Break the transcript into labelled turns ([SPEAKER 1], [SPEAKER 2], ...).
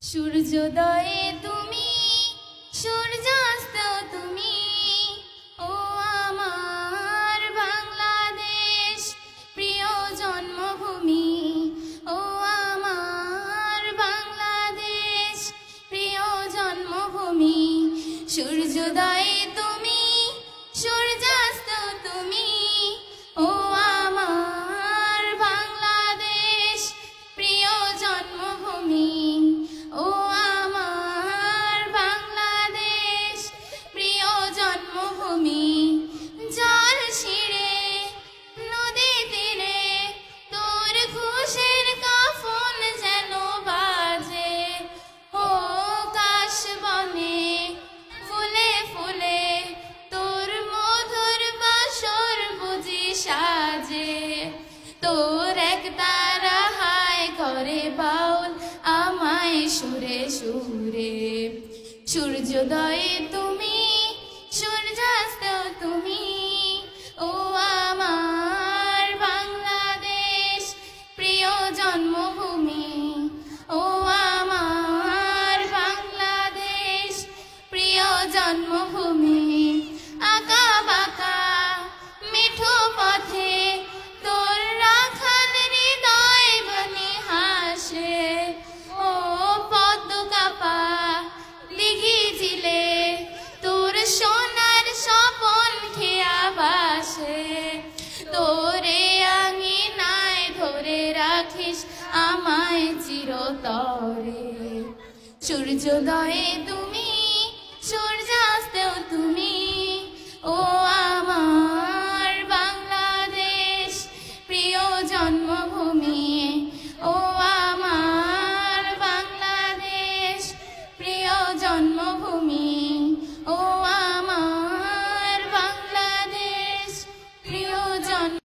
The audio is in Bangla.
[SPEAKER 1] সূর্যোদয়ে তুমি, সূর্যাস্ত তুমি, ও আমার বাংলাদেশ প্রিয় জন্মভূমি। ও আমার বাংলাদেশ প্রিয় জন্মভূমি। সূর্যোদয়ে তুমি, সূর্যাস্ত তুমি, ও আমার বাংলাদেশ প্রিয় জন্মভূমি। ও আমার বাংলাদেশ প্রিয় জন্মভূমি। জল ছিঁড়ে নদী তীরে তোর খুশির কাফন যেন বাজে। ও কাশ বনে ফুলে ফুলে তোর মধুর বাসর বুঝি সাজে। তোর এক তারা হায় করে বাউল আমায় সুরে সুরে। সূর্যোদয়ে তুমি, সূর্যাস্ত তুমি, ও আমার বাংলাদেশ প্রিয় জন্মভূমি। ও আমার বাংলাদেশ প্রিয় জন্মভূমি। আঁকা বাঁকা মিঠো পথে তোর রাখাল হৃদয় বনি হাসে। ও পদ্ম কাপা দিঘি ঝিলে তোর সোনার স্বপন খেয়া বাসে। তোরে আঙিনায় ধরে রাখিস আমায় চিরতরে। সূর্যোদয়ে তুমি, সূর্যাস্তেও তুমি, ও আমার বাংলাদেশ প্রিয় জন্মভূমি। ও আমার বাংলাদেশ প্রিয় জন্মভূমি। ও